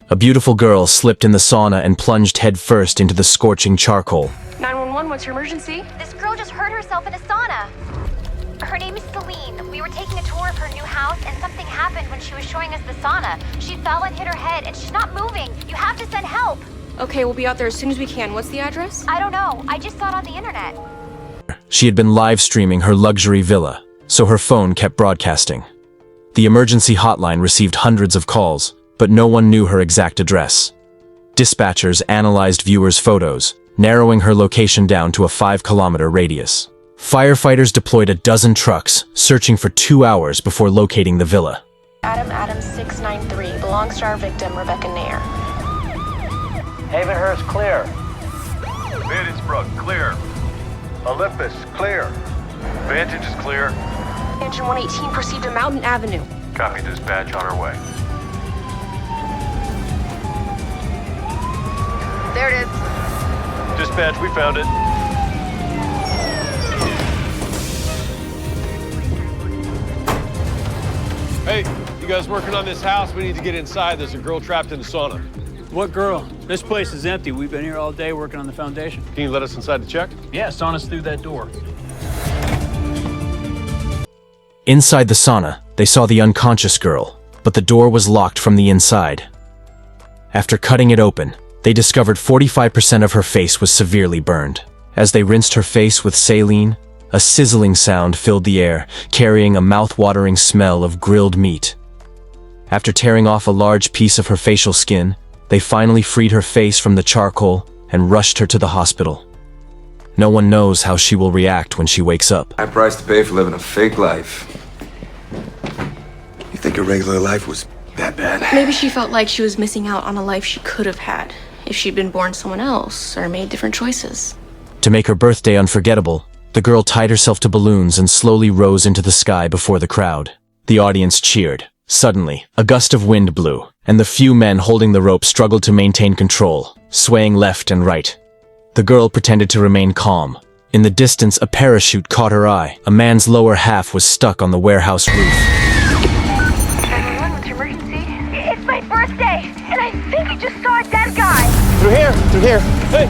A beautiful girl slipped in the sauna and plunged headfirst into the scorching charcoal. 911, what's your emergency? This girl just hurt herself in a sauna. Her name is Celine. We were taking a tour of her new house and something happened when she was showing us the sauna. She fell and hit her head and she's not moving. You have to send help. Okay, we'll be out there as soon as we can. What's the address? I don't know. I just saw it on the internet. She had been live streaming her luxury villa, so her phone kept broadcasting. The emergency hotline received hundreds of calls, but no one knew her exact address. Dispatchers analyzed viewers' photos, narrowing her location down to a 5-kilometer radius. Firefighters deployed a dozen trucks, searching for 2 hours before locating the villa. Adam 693, belongs to our victim, Rebecca Nair. Havenhurst, clear. Vantagebrook, clear. Olympus, clear. Vantage is clear. Engine 118 proceed to Mountain Avenue. Copy dispatch, on our way. There it is. Dispatch, we found it. Hey, you guys working on this house? We need to get inside. There's a girl trapped in the sauna. What girl? This place is empty. We've been here all day working on the foundation. Can you let us inside to check? Yeah, sauna's through that door. Inside the sauna, they saw the unconscious girl, but the door was locked from the inside. After cutting it open, they discovered 45% of her face was severely burned. As they rinsed her face with saline, a sizzling sound filled the air, carrying a mouth-watering smell of grilled meat. After tearing off a large piece of her facial skin, they finally freed her face from the charcoal and rushed her to the hospital. No one knows how she will react when she wakes up. High price to pay for living a fake life. You think a regular life was that bad? Maybe she felt like she was missing out on a life she could have had if she'd been born someone else or made different choices. To make her birthday unforgettable, the girl tied herself to balloons and slowly rose into the sky before the crowd. The audience cheered. Suddenly, a gust of wind blew, and the few men holding the rope struggled to maintain control, swaying left and right. The girl pretended to remain calm. In the distance, a parachute caught her eye. A man's lower half was stuck on the warehouse roof. 911, what's your emergency? It's my birthday, and I think I just saw a dead guy. Through here. Hey!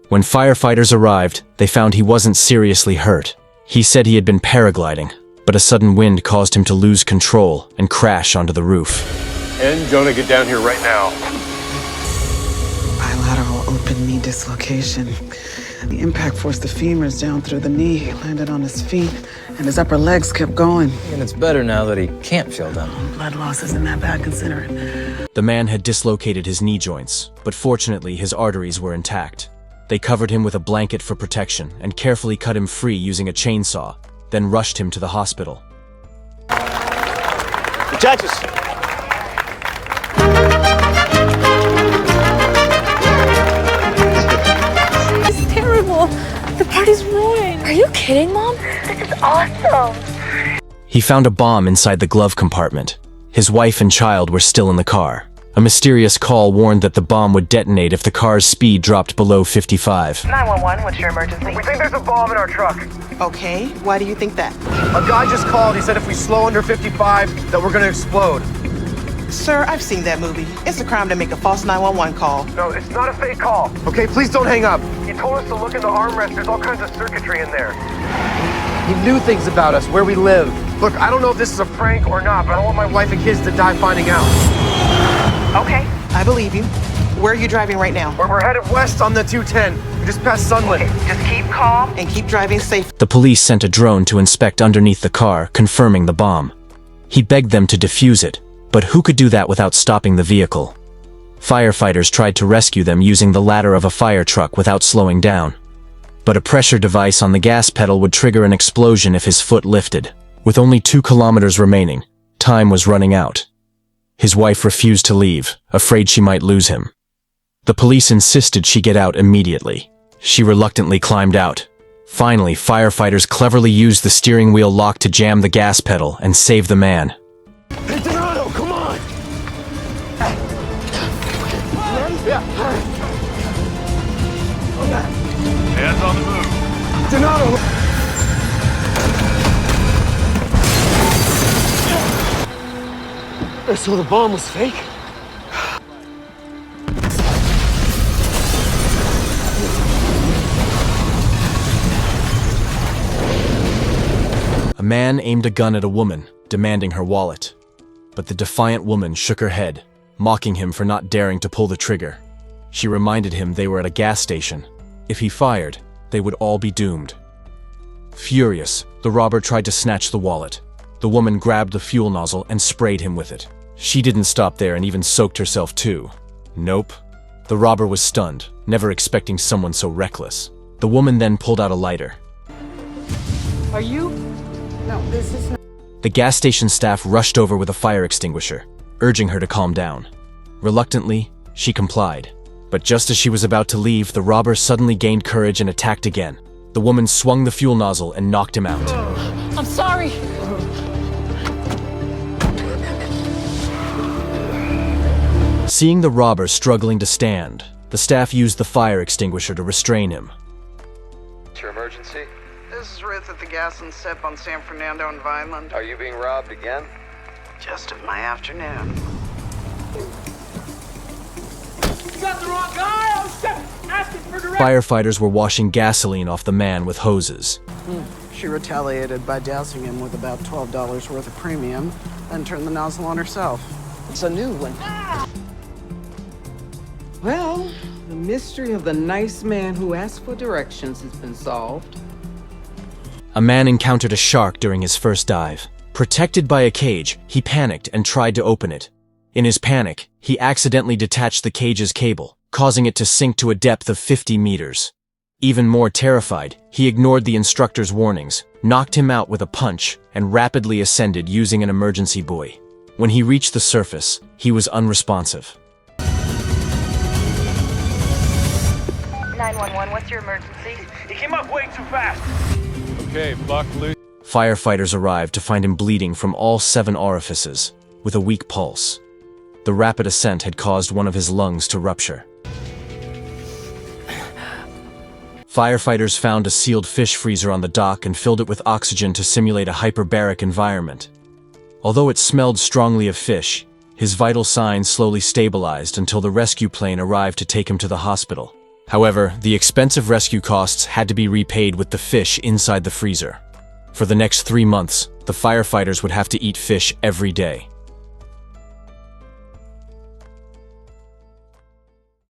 When firefighters arrived, they found he wasn't seriously hurt. He said he had been paragliding, but a sudden wind caused him to lose control and crash onto the roof. And Jonah, get down here right now. Bilateral open knee dislocation. The impact forced the femurs down through the knee. He landed on his feet, and his upper legs kept going. And it's better now that he can't feel them. Blood loss isn't that bad considering. The man had dislocated his knee joints, but fortunately his arteries were intact. They covered him with a blanket for protection and carefully cut him free using a chainsaw, then rushed him to the hospital. Detectives! It's terrible. The party's ruined. Are you kidding, Mom? This is awesome. He found a bomb inside the glove compartment. His wife and child were still in the car. A mysterious call warned that the bomb would detonate if the car's speed dropped below 55. 911, what's your emergency? We think there's a bomb in our truck. Okay, why do you think that? A guy just called. He said if we slow under 55, that we're gonna explode. Sir, I've seen that movie. It's a crime to make a false 911 call. No, it's not a fake call. Okay, please don't hang up. He told us to look in the armrest. There's all kinds of circuitry in there. He knew things about us, where we live. Look, I don't know if this is a prank or not, but I don't want my wife and kids to die finding out. Okay, I believe you. Where are you driving right now? We're headed west on the 210. We just passed Sunlit. Okay, just keep calm and keep driving safe. The police sent a drone to inspect underneath the car, confirming the bomb. He begged them to defuse it, but who could do that without stopping the vehicle? Firefighters tried to rescue them using the ladder of a fire truck without slowing down. But a pressure device on the gas pedal would trigger an explosion if his foot lifted. With only 2 kilometers remaining, time was running out. His wife refused to leave, afraid she might lose him. The police insisted she get out immediately. She reluctantly climbed out. Finally, firefighters cleverly used the steering wheel lock to jam the gas pedal and save the man. Hey, Donato, come on! Yeah. Hands on the move. Donato! So the bomb was fake? man aimed a gun at a woman, demanding her wallet. But the defiant woman shook her head, mocking him for not daring to pull the trigger. She reminded him they were at a gas station. If he fired, they would all be doomed. Furious, the robber tried to snatch the wallet. The woman grabbed the fuel nozzle and sprayed him with it. She didn't stop there and even soaked herself too. Nope. The robber was stunned, never expecting someone so reckless. The woman then pulled out a lighter. Are you? No, this is not. The gas station staff rushed over with a fire extinguisher, urging her to calm down. Reluctantly, she complied. But just as she was about to leave, the robber suddenly gained courage and attacked again. The woman swung the fuel nozzle and knocked him out. I'm sorry. Seeing the robber struggling to stand, the staff used the fire extinguisher to restrain him. What's your emergency? This is Ruth at the Gas and Sip on San Fernando and Vineland. Are you being robbed again? Just of my afternoon. You got the wrong guy! Oh shit! Asking for direct. Firefighters were washing gasoline off the man with hoses. She retaliated by dousing him with about $12 worth of premium, then turned the nozzle on herself. It's a new one. Well, the mystery of the nice man who asked for directions has been solved. A man encountered a shark during his first dive. Protected by a cage, he panicked and tried to open it. In his panic, he accidentally detached the cage's cable, causing it to sink to a depth of 50 meters. Even more terrified, he ignored the instructor's warnings, knocked him out with a punch, and rapidly ascended using an emergency buoy. When he reached the surface, he was unresponsive. 911, what's your emergency? He came up way too fast. Okay, Buck, loose. Firefighters arrived to find him bleeding from all 7 orifices, with a weak pulse. The rapid ascent had caused one of his lungs to rupture. Firefighters found a sealed fish freezer on the dock and filled it with oxygen to simulate a hyperbaric environment. Although it smelled strongly of fish, his vital signs slowly stabilized until the rescue plane arrived to take him to the hospital. However, the expensive rescue costs had to be repaid with the fish inside the freezer. For the next 3 months, the firefighters would have to eat fish every day.